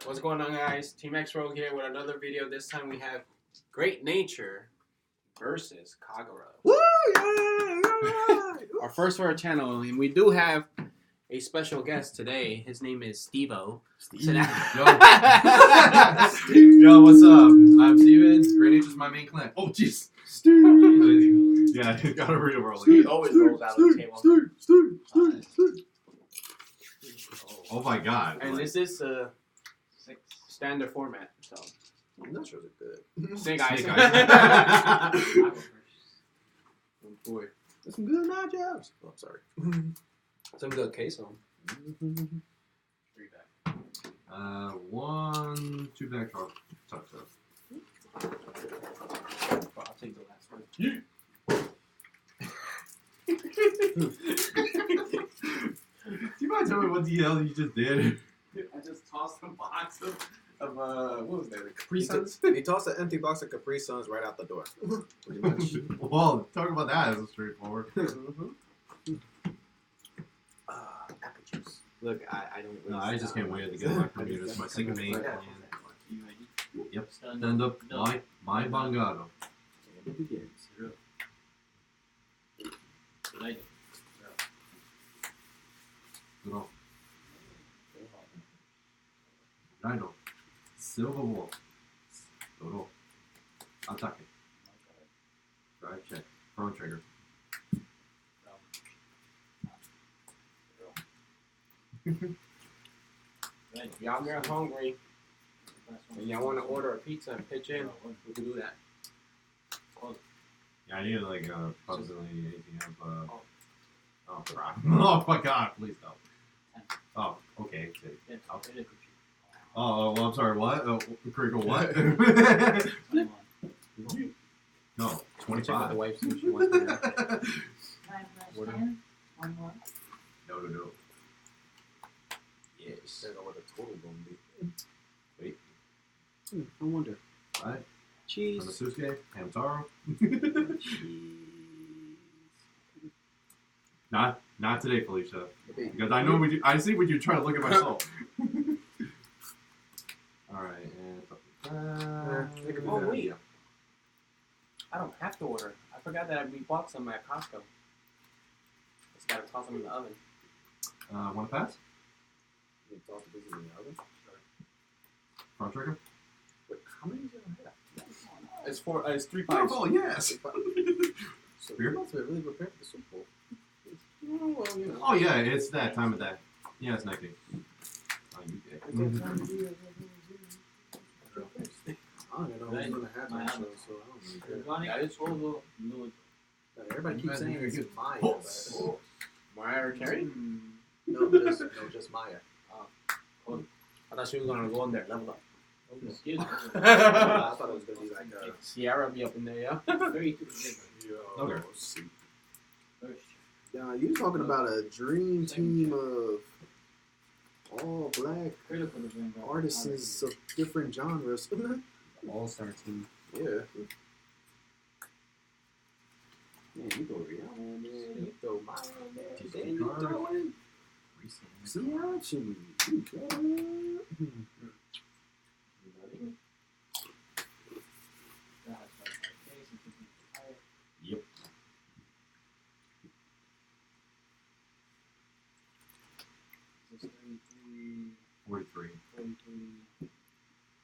What's going on, guys? Team X Rouge here with another video. This time we have Great Nature versus Kagero. Woo! Yeah. Our first for our channel, and we do have a special guest today. His name is Steve-O. Yo, what's up? I'm Steven. Great Nature's my main clan. Oh, jeez. Yeah, you gotta reroll it. He always rolls out of the table. Oh my god. And this is a standard format, so. I'm not sure it's good. Snake eyes. Snake eyes. Oh boy. There's some good nachos. Oh, I'm sorry. Some good queso. 3 back. 1, 2 back talk up. I'll take the last one. Do you mind telling me what the hell you just did? I just tossed a box of what was that? Like Capri He Suns? He tossed an empty box of Capri Suns right out the door. Pretty much. Well, talk about that as straightforward. Apple juice. Look, I don't really No, I just can't wait to get my computer. It's my second main plan. Yep. Stand up, my Vanguard. And it begins. Duro. Rhino. Silver Wolf. Duro. Attack. Drive check. Prone trigger. If y'all get hungry and y'all want to order a pizza and pitch in, we can do that. Yeah, I need like possibly 18 of oh crap. Oh my god, please no. Oh, okay. Okay. Oh, well, I'm sorry, what? Critical what? No, Check out the 25. wife, see what she wants to do. 9 + 10, 1 more. No. Yes. I don't know what the total gonna be. Wait. I wonder. Right. Cheese. Hamasuke, Hamtaro. Cheese. Not today, Felicia. Okay. Because I know I see what you're trying to look at myself. Alright, and Oh, wait. I don't have to order. I forgot that we bought some at Costco. Just gotta toss them in the oven. wanna pass? You toss the pieces in the oven? Front trigger? Wait, how many do you have? It's 3 Oh, pints. yes! So Beer? you must have really prepared for the Super Bowl. Oh, well, you know. Oh yeah, it's that time of day. Yeah, it's night game. Oh, you did. I don't even know who's gonna have that show, so I don't really care. Everybody keeps saying it's Maya, but Mariah or Carey? no, just Maya. I thought she was gonna go in there, level up. Excuse me. I thought it was gonna be like Sierra be up in there, yeah? 32 Okay. Yeah, you're talking about a dream team of all black Critical to Vanguard. artists of different genres. All-star team. Yeah. Man, you go Rihanna in there, you throw Maya in there, then you throw in Siachi. Yep. This is 33, 43. 43,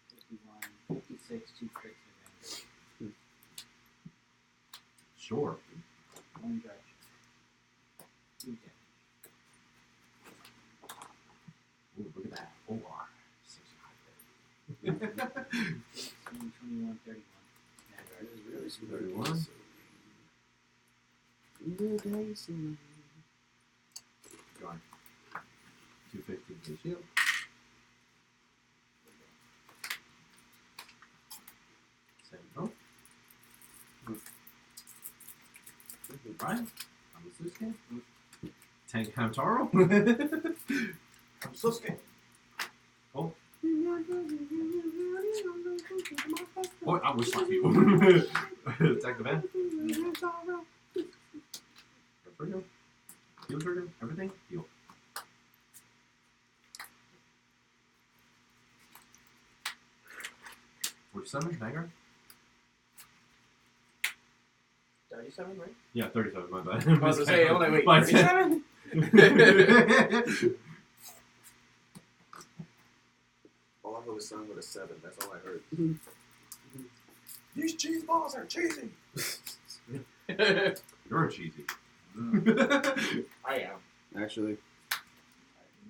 51, 56, 2 crits advantage. Sure. 1 dredge. 2 damage. Ooh, look at that. OR. 18, 21, 31. That is really smart. 31. Gone. 250 to the shield. Same go. Brian. I'm the Susuke. Tank Hamtaro. I'm so scared. Oh. Boy, I wish like you. Attack the van. Trigger. Heal trigger. Everything. Heal. For 7 Vanguard? 37, right? Yeah, 37. My bad. I was gonna say, I'm like, wait, My 37? All I heard was something with a 7. That's all I heard. These cheese balls are cheesy. You're cheesy. I am. Actually,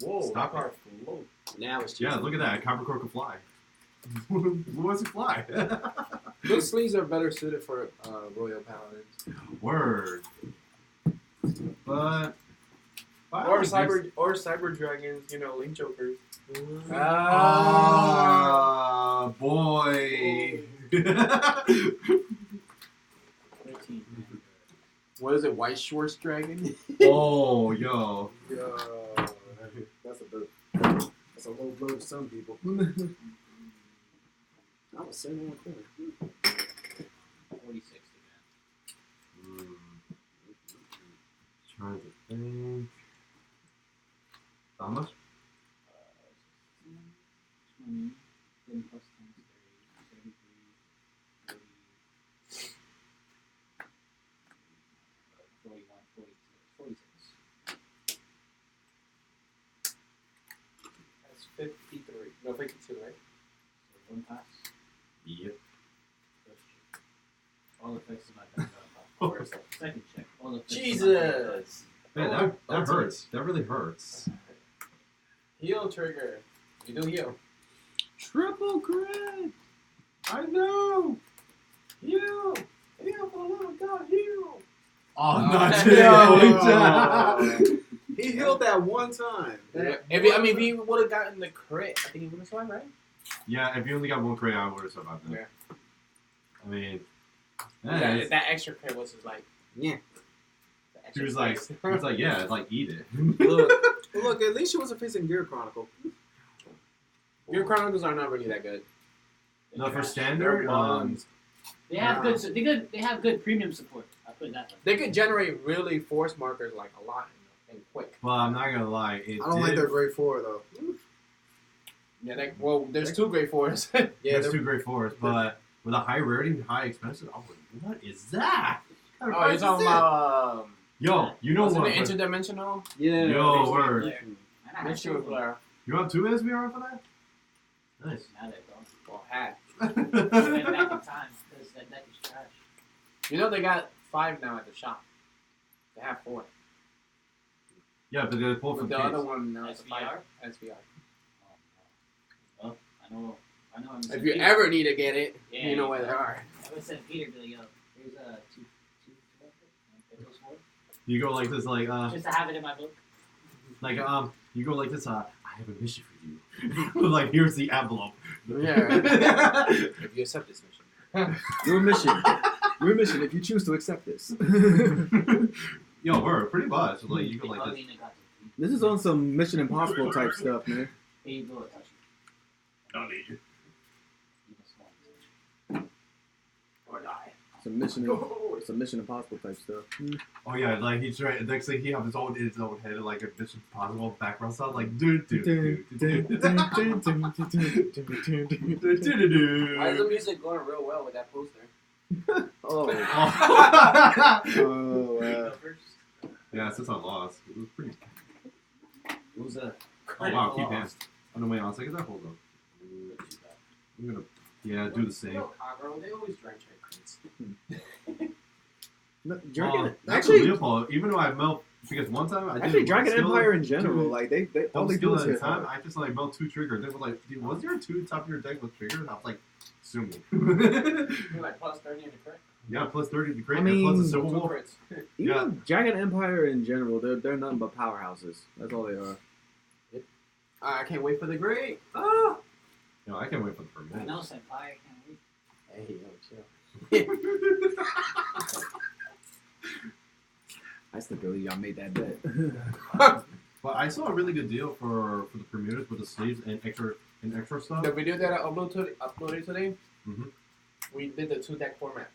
Whoa, Stop that car float. now it's cheesy. Yeah, look at that. Capricorn can fly. Who wants to fly? Those sleeves are better suited for Royal Paladins. Word. But. Or cyber dragons, you know, link chokers. Ah, boy. 13. What is it, White Schwartz dragon? Oh, yo. Yo, that's a low blow to some people. I was sitting on the corner. 46 again. Trying to think. How much? 20. Then plus times 30. 33. 40. 41. 42. 46. That's 53. No, 52, right? So one pass. Yep. First check. All effects of my background. First, second check. All effects of my Jesus! background. Man, that hurts. That really hurts. Heal trigger. You do heal. Triple crit! I know. Heal! Heal for the love of God, heal! Oh, Oh, not no. He healed that one time. Yeah. If he would have gotten the crit, I think he would have survived, right? Yeah, if you only got one crit, I would have survived that. Yeah. I mean, Yeah, that extra crit was just like. Yeah. he was like, yeah, like eat it. Look, at least she wasn't facing Gear Chronicle. Your Chronicles are not really that good. No, for standard, They have They have good premium support. I put it that way. They could generate really force markers like a lot and quick. But I'm not gonna lie, I don't like their grade 4 though. Yeah, there's 2 grade 4s. Yeah, there's 2 grade 4s, but with a high rarity and high expensive, I was like, what is that? What kind of Oh, price you're is talking that? about Yo, you know wasn't what? it interdimensional? Yeah. Yo, word. And I had Mixture with Flare. You want 2 SBR for that? Nice. Now they're gone. Well, hat. Went back in time because that deck is trash. You know they got 5 now at the shop. They have 4. Yeah, but they're both But from the case. other one now is a 5 SVR? SVR. Well, I know. I'm If you ever need to get it, Yeah, you know where they are. I would send Peter, be like, yo, here's a two You go like this, like, just to have it in my book. you go like this, I have a mission for you. Like, here's the envelope. Yeah. If you accept this mission. Your mission. Your mission if you choose to accept this. Yo, we're pretty much. Like, you go like this. This is on some Mission Impossible type stuff, man. Here you go, touch Don't need you. Or die. Some Mission Impossible type stuff. Oh yeah, like he's right. Next thing he have his own head, like a Mission Impossible background sound, like do. Why is the music going real well with that poster? Oh. go first. Yeah, since I lost, it was pretty. What was that? Oh wow, keep hands. Oh no, wait, I'll take that. Hold on. I'm gonna, do the same. Kagero, they always drench our crits. Actually, Leopold, even though I melt, because one time I did actually, Dragon skill- Empire in general, like they all they do is hit time. hard. I just like melt 2 triggers. They were like, dude, was there a 2 top of your deck with triggers? I was like, assuming. You're like plus 30 in the crit? Yeah, plus 30 to crit, I mean, plus a Civil 2 War. crits. Even Dragon Empire in general, they're nothing but powerhouses. That's all they are. I can't wait for the grade. Ah! No, I can't wait for the I know, first Senpai, I can't wait. Hey, yo, chill. I still believe y'all made that bet. But I saw a really good deal for the premieres with the sleeves and extra stuff. The video that I uploaded today, Mhm. we did the 2 deck format.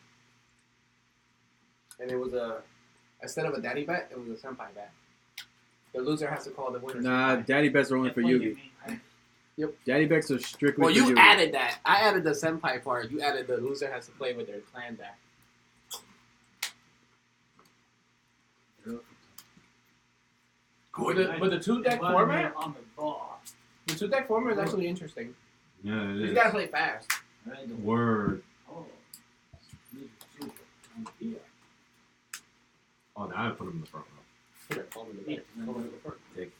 And it was instead of a daddy bet, it was a senpai bet. The loser has to call the winner. Nah, senpai. daddy bets are only for Play your Yugi. main card. Daddy Becks are strictly. Well, for you added that. I added the senpai part. You added the loser has to play with their clan deck. But the 2-deck format, on the ball. the 2-deck format is actually interesting. Yeah, it You is. gotta play fast. Word. Oh, Oh, now I put him in the front row. Here, call him in the back. Call him in the front. Take.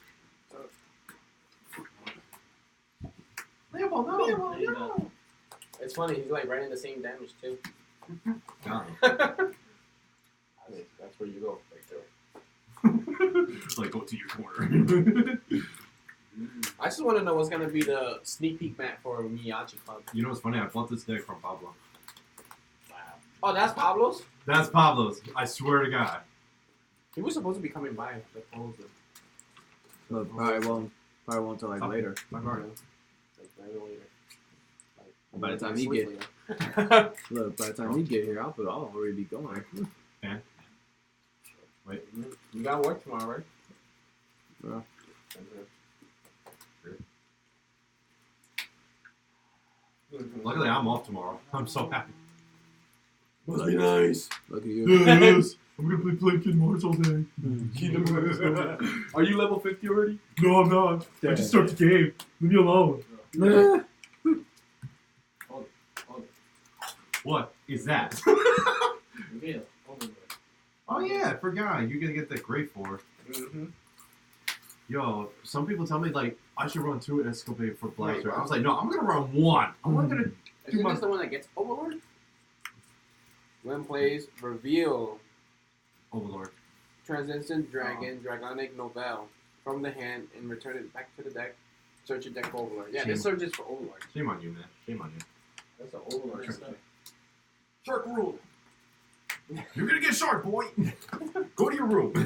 No. It's funny. He's like running the same damage too. Got I mean, that's where you go right there. Like, go to your corner. I just want to know what's gonna be the sneak peek map for Miyachi Club. You know what's funny? I bought this deck from Pablo. wow. Oh, that's Pablo's. That's Pablo's. I swear to God. He was supposed to be coming by the polls. Look, probably won't till like Okay. later. Like right later. By the time he Sweet get- later. Look, by the time we get here, I'll already be going. Wait. You gotta work tomorrow, right? Yeah. Luckily, I'm off tomorrow. I'm so happy. Must be nice. Look at you. Yes. I'm gonna play Kingdom Hearts all day. Kingdom Hearts. Are you level 50 already? No, I'm not. I just started the game. Leave me alone. What is that? Reveal. Overlord. Oh yeah, I forgot. You're gonna get that great for. Mm-hmm. Yo, some people tell me like I should run 2 Escopade for Blaster. Wait, I was like, no, I'm gonna run 1. I'm not gonna. Isn't this the one that gets Overlord? When plays, reveal Overlord. Transition Dragon, Dragonic Novel from the hand and return it back to the deck. Search your deck for Overlord. Yeah, this search is for Overlord. Shame on you, man. Shame on you. That's an Overlord Sure. stuff. Shark rule. You're gonna get shark, boy. Go to your room. I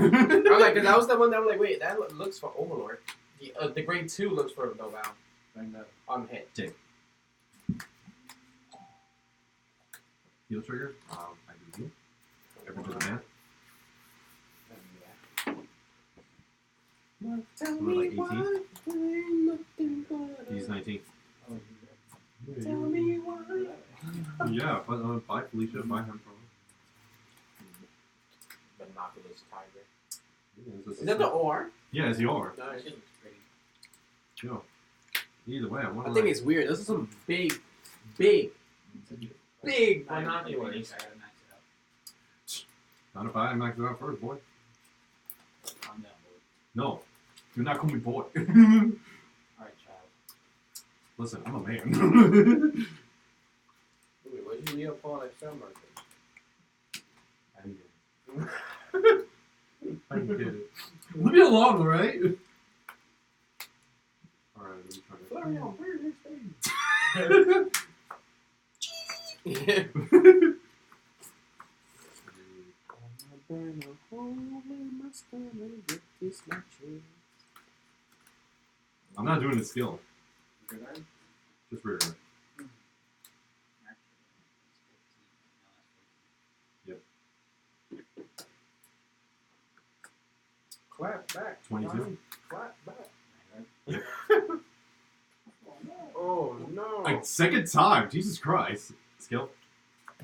was like, because that was the one that was like, wait, that looks for Overlord. The grade 2 looks for Novel on hit. Heal trigger. I do heal. Every to the man. Tell We're like me why. He's 19. Tell me why. Yeah, but buy Felicia, buy him from. Binoculars Tiger. Yeah, Is that the OR? Yeah, it's the R. Nice. Yo. Either way, I want to. I think it's weird. This is some big binoculars. Not if I max it out first, boy. Calm down, boy. No. Do not call me boy. Alright, child. Listen, I'm a man. Wait, what did you need a Paul like Sam Market? I get it. Leave me alone, alright? Alright, let me try to. Florian, where is I'm not doing the skill. Just rear guard. Clap back. 22. Johnny. Clap back. Oh no. Like, second time. Jesus Christ. Skill.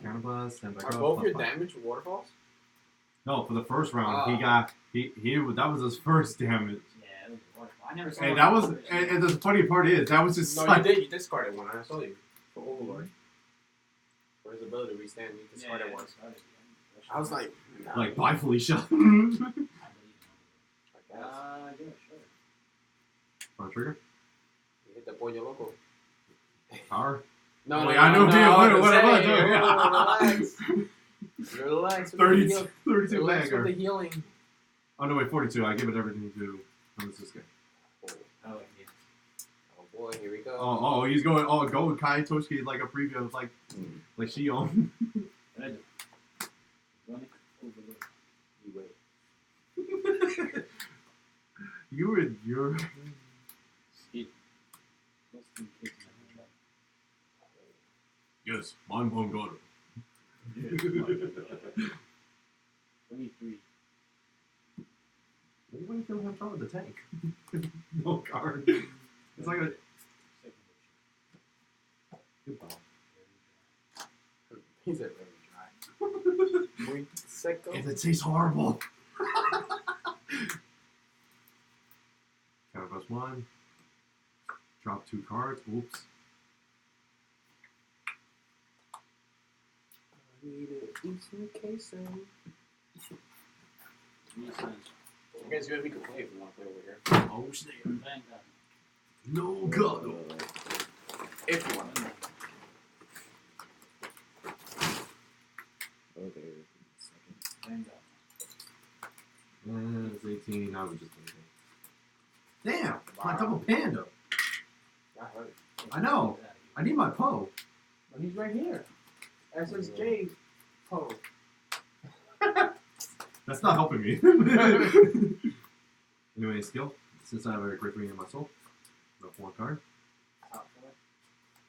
Counterblast, stand back Are up. both your +5. damage waterfalls? No, for the first round, Ah. he got that was his first damage. Yeah, it was wonderful. I never saw And that was and the funny part is that was just No, like, you discarded one. I saw you. For Overlord. For his ability to restand, you discarded one. I was like, nah. like bye Felicia. Yeah, sure. On trigger? You hit the Pollo Loco. Power? No, Wait, I know damn what am I doing? Relax. Relax. 32 Relax with Vanguard. the healing. Oh no, wait, 42. I give it everything to this guy. Oh, yeah. Oh boy, here we go. Oh, he's going. Oh, go with Kai Toshiki like a preview of like Shion. Running. Overlord. You wait. You and your. Speed. Most of the kids in that Yes, mine won't go. 23. Anybody still have fun with the tank? No card. It's like a. He's a very dry. Muy seco. And it tastes horrible. Counter plus 1. Drop 2 cards. Oops. I need to eat some queso. You sign. You guys we can play if you want to play over here. Oh, snap. Vanguard. No God. If you want to. Okay. Vanguard. It's 18. I would just take it. Damn. My double panda. I heard. I know. I need my Poe. But he's right here. SSJ Poe. That's not helping me. Anyway, skill. Since I have a great ring in my soul. Up 1 card.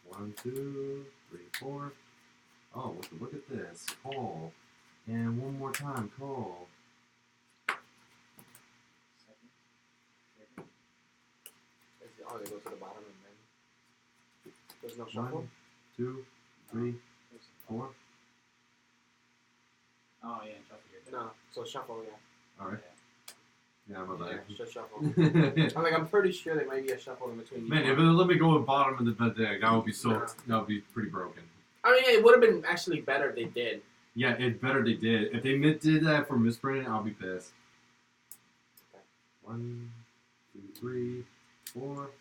1, 2, 3, 4. Oh, look at this. Call. And one more time, call. Oh, they go to the bottom and then there's no shuffle? 1, 2, 3, 4. Oh yeah, shuffle your deck. No, so shuffle, yeah. Alright. Yeah, my bad. Yeah, just shuffle. I'm pretty sure there might be a shuffle in between. Man, if it let me go at bottom of the deck, that would be that would be pretty broken. I mean, it would have been actually better if they did. Yeah, it better they did. If they did that for misprinting, I'll be pissed. Okay. 1, 2, 3, 4.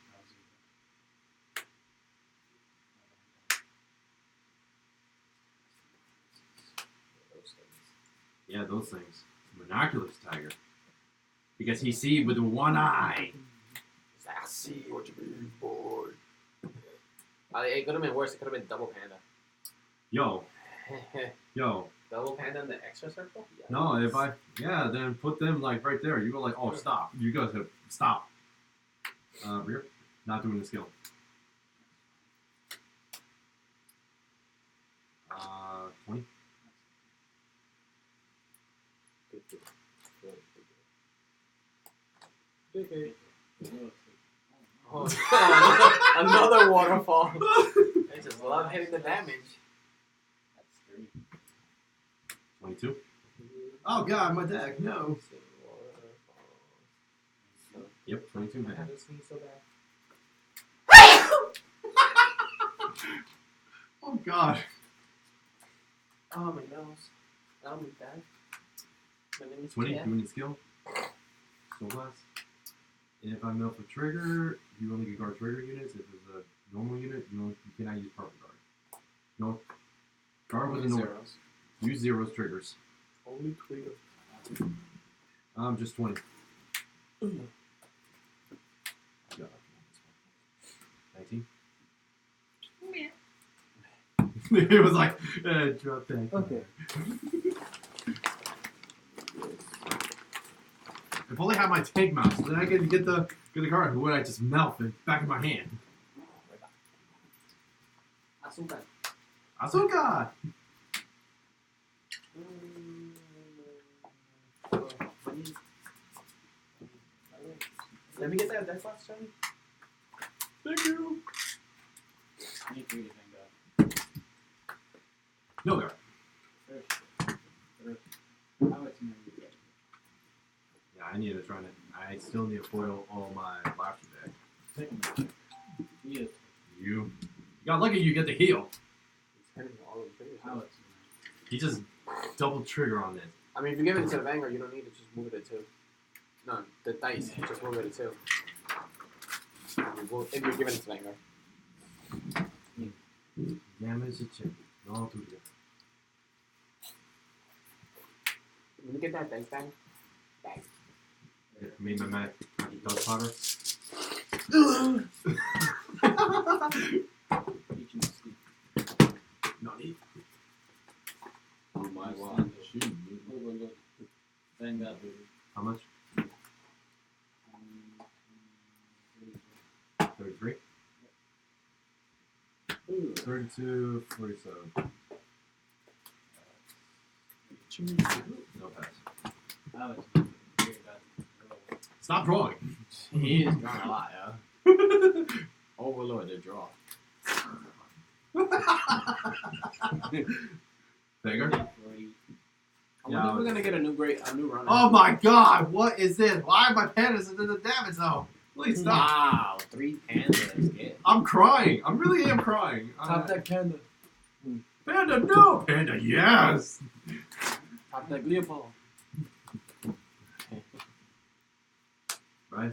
Yeah, those things. Monoculous tiger. Because he see with the one eye. He's like, I see what you mean, boy. It could have been worse. It could have been double panda. Yo. Yo. Double panda in the extra circle? Yeah. No, if I... Yeah, then put them, like, right there. You go like, oh, stop. You guys have... Stop. Rear. Not doing the skill. 20. Oh, another waterfall. I just love hitting the damage. That's 3. 22. Oh, God, my deck. No. Yep, 22 man. I just need so bad. Oh, God. Oh, my nose. Oh, my dad. My name is 20, Tia. doing the skill. Soul Blast. If I mill for trigger, you only get guard trigger units. If it's a normal unit, you cannot use purple guard. No. Guard with a normal. Zeros. Use zeros triggers. Only trigger. Just 20. Yeah. 19. It was like, drop that. Okay. If only I had my tank mouse, then I could get the card. Who would I just melt in back of my hand? Azúcar. Azúcar! Let me get that deck box, Johnny. Thank you. I need 3 to Vanguard. No, there. How much money you get? Yeah, I still need to foil all my laughter deck. Second. Yes. You got lucky you get the heal. He's hitting all the triggers. How much? He just double trigger on this. I mean, if you give it to the Vanguard, you don't need to just move it to 2. No, the dice, just move it to 2. If you're giving it to Vanguard. Damage the chip. No, too good. Let me get that dice bag. Bag. Made my magic dog powder. Teaching the sleep. Not eat. Oh my god, shoot. Vanguard, baby. How much? 33. 32, 47. No pass. How much? Stop drawing. He is drawing a lot, yeah. Overlord the draw. Bigger? I wonder if we're gonna get a new runner. Oh my god, what is this? Why are my pandas in the damage zone? Please stop. Wow, 3 pandas. Good. I'm crying. I really am crying. Top deck panda. Panda, no! Panda, yes! Top deck Leopold. Right?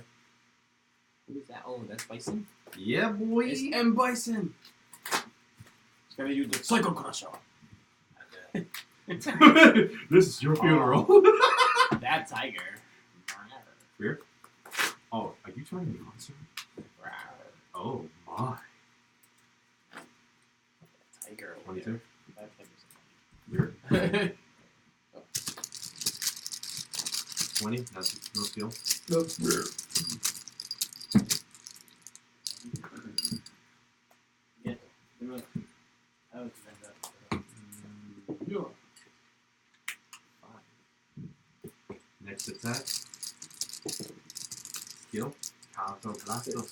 Who is that? Oh, that's Bison? Yeah, boy. It's M. Bison. It's gonna use the Psycho Crusher. This is your funeral. That tiger. Here? Oh, are you trying to be monster? Oh my. Tiger. 22? That tiger's Weird. a 20? That's no skill. Nope. Yeah. Next attack. Skill. Canto Blastos.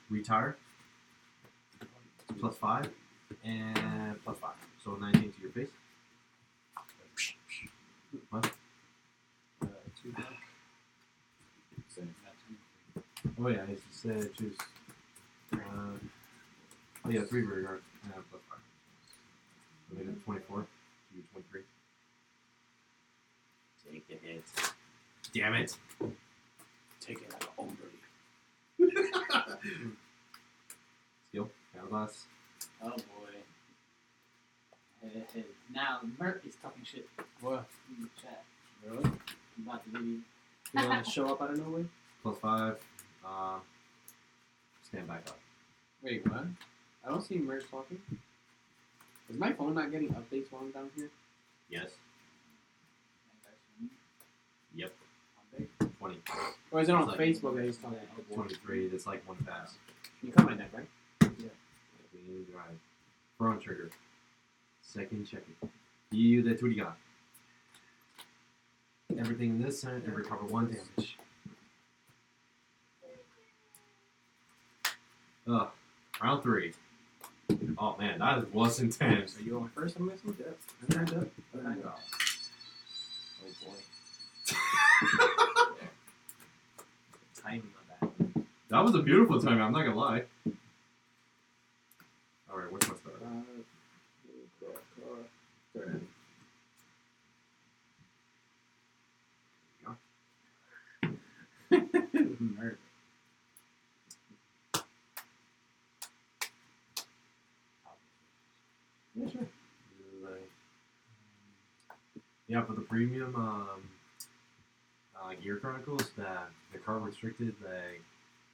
Retire. +5. And +5. So 19 to your face. What? Oh yeah, he said choose. Oh yeah, 3 rear guard. +5. I made it 24. You 23. Take the hit. Damn it. Take it like an ogre. Skill. Counterblast. Oh boy. Hey. Now Merc is talking shit What? in the chat. Really? About the video. You want to show up out of nowhere? +5. Stand back up. Wait, what? I don't see Merch talking. Is my phone not getting updates while I'm down here? Yes. Yep. 20. Or is it on It's like- Facebook that he's talking? 23. That's like 1 pass. You come on that, right? Queen drive. Front trigger. Second checker. You that's what you got. Everything in this turn and recover 1 damage. Round 3. Oh man, that was intense. So you on first? I'm missing? Oh boy. Timing on that. That was a beautiful time, I'm not gonna lie. Alright, what's my start? Merc. Yeah, sure. Yeah, for the premium Gear Chronicles, the card restricted,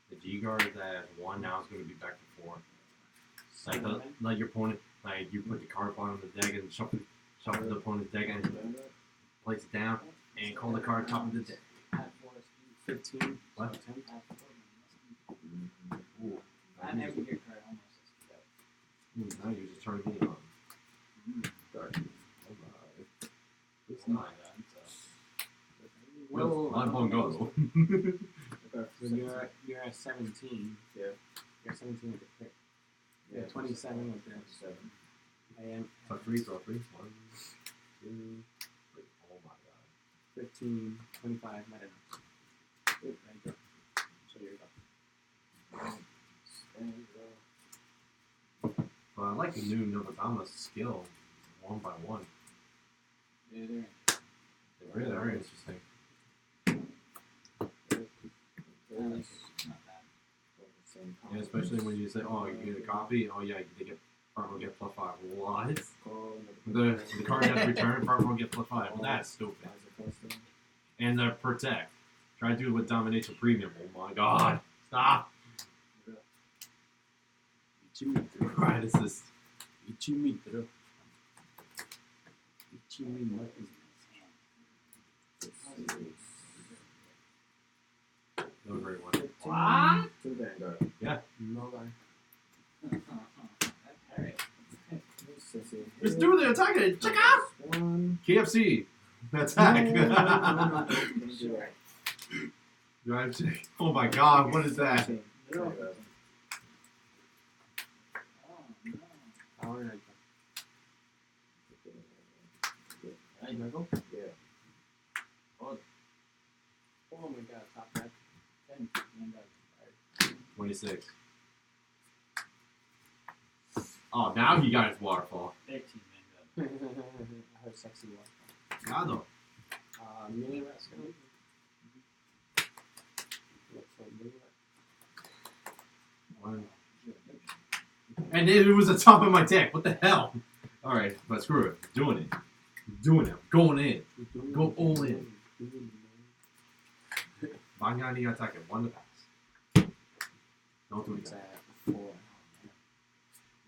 the G guard that 1 now is going to be back to 4. Like your opponent, like you put the card bottom of the deck and shuffle the opponent's deck and place it down and call the card top of the deck. 15. What? 10. Ooh, I never get card almost. now you're just turning me on. It's not. Well, I'm on go. So you're at 17. Yeah. You're 17 with the pick. You're 27 with the 7. I am Top 3, draw 3. 1, 2, 3. Oh my god. 15, 25, not enough. Good, there you go. So you're up. But I like the new Novatama's skill 1 by 1. Yeah, they're They really are interesting. not bad. Yeah, especially when you say, oh, you get a copy. Oh, yeah, they get partner will get +5. What? The card has to return, partner will get +5. Well, that's stupid. And the protect. Try to do it with domination premium. Oh my god. Stop. Right, it's this. Ichimitro. No great one. What? To Vanguard. Yeah. No lie. Alright. Let's do the attack. Check out. One. KFC. Attack. No. Drive check. Oh my god, what is that? Vanguard. Counter like Right, Michael? Yeah. Oh, oh my god, top deck. 10. Vanguard. 26. Oh, now he got his waterfall. 13. Vanguard. I heard sexy one. Gado. Million rats gonna look for a million One. And it was the top of my deck. What the hell? Alright, but screw it. Doing it. Doing it. Going in. Go all in. Vanguard, you attack it. 1 to pass. Don't do It's it. at 4.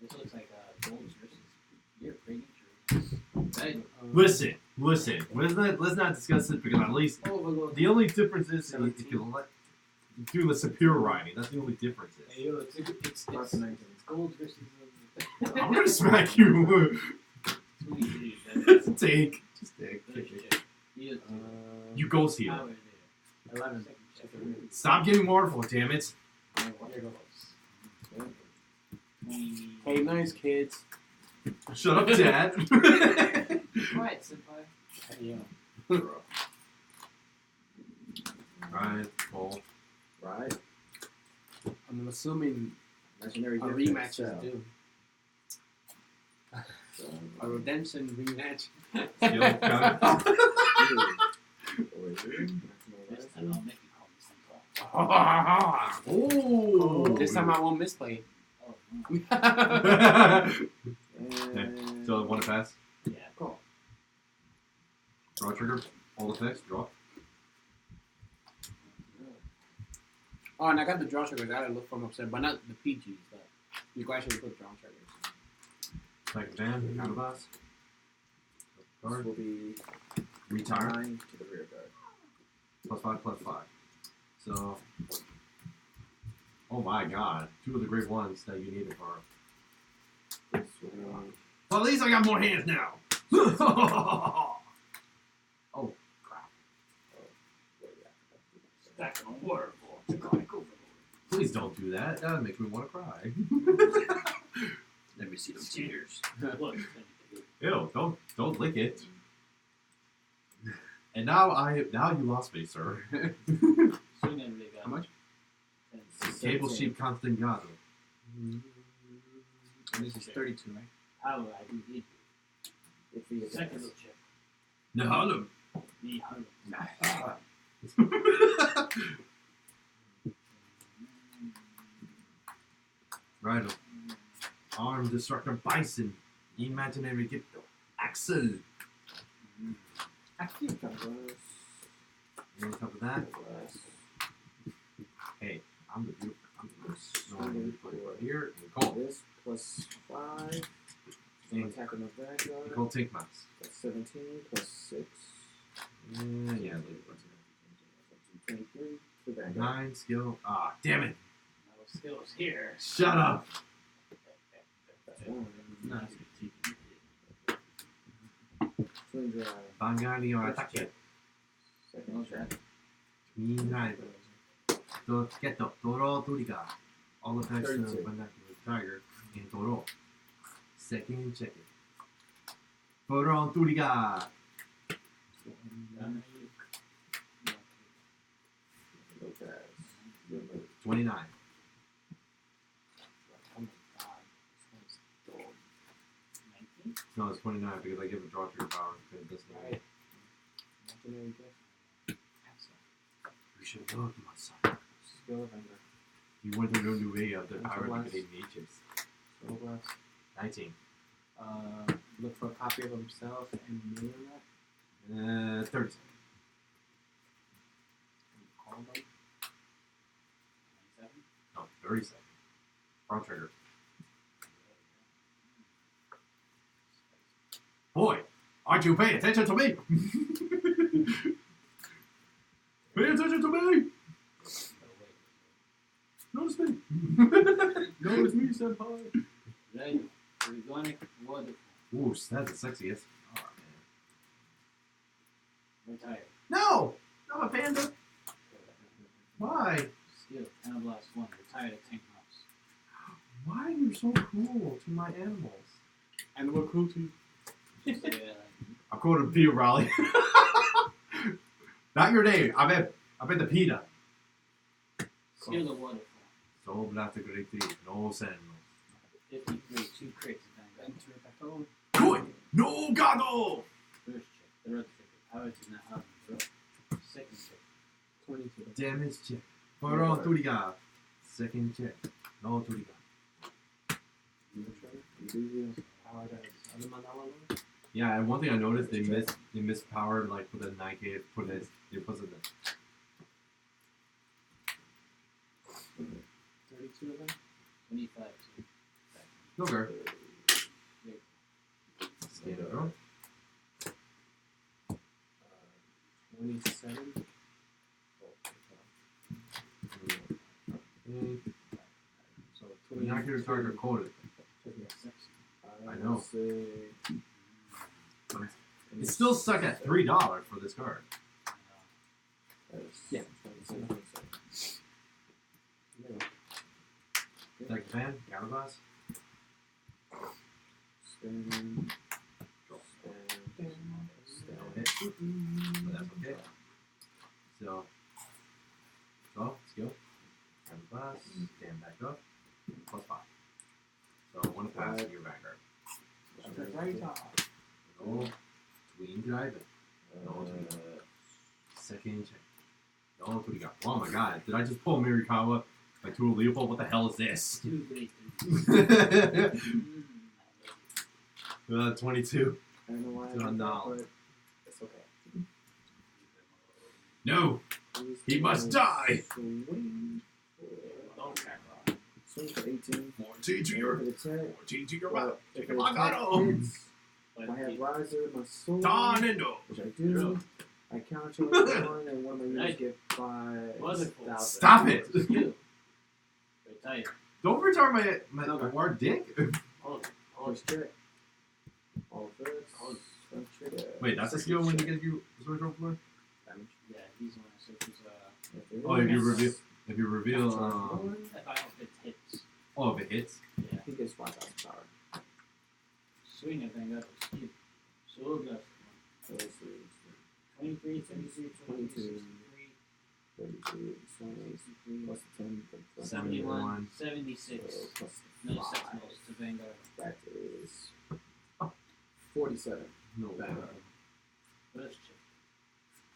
This looks like Gold's versus your premium shirt. Listen. Let's not discuss it because at least the only difference is you can do the superior riding. That's the only difference. Hey, yo, it's Gold's versus. I'm gonna smack you. Just take. You ghost heal. 11. Stop getting waterfall, damn it. Hey, nice kids. Shut up, Dad. Quiet, senpai. Yeah. Right, Paul. Right. I'm assuming Imaginary a gift rematch is itself. due. So, A redemption rematch. Skill, got it. over here. This time I'll make you call me senpai. Oh. This time I won't misplay. Oh, And So, 1 to pass. yeah. call. Draw trigger. All effects. Draw. Oh, and I got the draw triggers. I gotta look from upstairs, but not the PGs. But you guys should put draw triggers. Second van. Counter boss. This Card. will be Retire. 9 to the rear guard. +5/+5. So. Oh my god. 2 of the great ones that you needed for. This will be Well, at least I got more hands now. Oh, crap. Stack on waterfall. Draconic overlord. Please don't do that. That would make me want to cry. Let me see those tears. Look. Ew, don't lick it. And now you lost me, sir. Soon then they got How much? Cable sheep constant gado. And this is 32, right? How will I do it? if he Second attacks. little check. No, Me, Harlem. Right. Arm destructor bison. Imaginary gift. Axel. Plus, You on top of that? plus, Hey, I'm the dude. I'm the so I'm Sorry. gonna put it right here and call. this plus 5. And Attack on the Vanguard. call take mouse. That's 17 plus 6. Yeah, leave it. 23 to Vanguard. 9 skill. Ah, damn it. No skills here. Shut up. That's 1. Nice. Twin drive. Bangani or attack. Second check. 29. Get the Toro Turiga. All attacks to 32. vernacular tiger in Toro. Second check it. Toro Turiga. Lopez. 29. Oh my god. This one's dope. 19? No, it's 29 because I give a draw trigger power. Because this Right. Imaginary gift. You should look, my son. Skill Vanguard. You went to go do video of the Mental power of blast. the natures. Soul Blast. 19. Look for a copy of himself and mirror that. 30. Call them. 27? No, 37. Draw trigger. Boy, aren't you paying attention to me? Pay attention to me! Notice me! Notice me, senpai! Right. Draconic wonderful. Ooh, that's the sexiest. Oh, man. Retire. No! Not a panda! Why? Skill. Blast 1. Retire to tank mouse. Why are you so cruel to my animals? And we're cool too. Yeah. I'm quoting Peter Raleigh. Not your name. I meant the Peter. Skill the waterfall. So blast a great three. No sentinels. 53, 2 crits of Vanguard. Enter it back on. Good. No gado. First check. The red trigger. Power does not have throw. Second check. 22. Damage check. Fire on Turiga. Second check. No Turiga. Power dice. Other man that one? Yeah, and one thing I noticed, they mispowered like with a 9K, put it they put it in. 32 of them? 25. No girl. Scan it, bro. 27. So You're not going to target coded. I know. It's still stuck at $3 for this card. Yeah. Like fan, Gallaglas. But that's okay. So let's go. Gallaglas, stand back up. +5. So one pass to your Vanguard. No tween drive. No tween. Second check. No tween. Oh my god, did I just pull Mirikawa? Like Tool Leopold? What the hell is this? 2 great threes. 22. I don't know why. It's not but it's okay. No! He must die! Swing. Don't crack rock. Swing for 18. 14 to your... If it's hit, 14 to your well, mouth. if Take it's a Magano! hits, I have Riser, my soul, Tornado! which I do. I counter with 1, and one of my units get 5. Wonderful. Stop it! Skill. Retire. Don't retard my war dick! First trick. All first. Front trigger. Wait, that's a Second skill when you check. get you sword roll for? Yeah, he's one. So he's Oh, if you reveal if I outfit hits. oh, if it hits. Yeah. He gets 5,000 power. Swing it, Vanguard. Skill. So good. So this is 23, 32, 22. 32, 20, plus 10, plus 71, 76. plus No 5. sentinels to Vanguard. That is 47. No Vanguard. First check.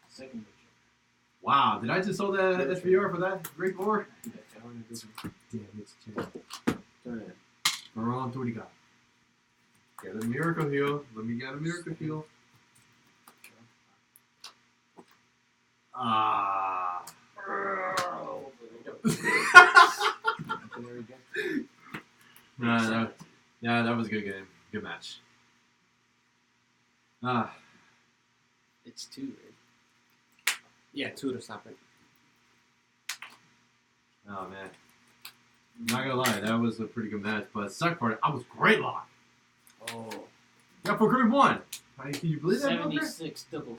Second check. Wow, did I just sell that SPR for that great board? Damn, it's check. Turn in. Maron, what do you got? Get a miracle heal. Let me get a miracle heal. Ah. Yeah, that was a good game. Good match. Ah. It's 2, right? Yeah, 2 to stop it. Oh, man. I'm not gonna lie, that was a pretty good match, but second part, I was great lock. Oh. Yeah, for group 1. Can you believe that? 76 double.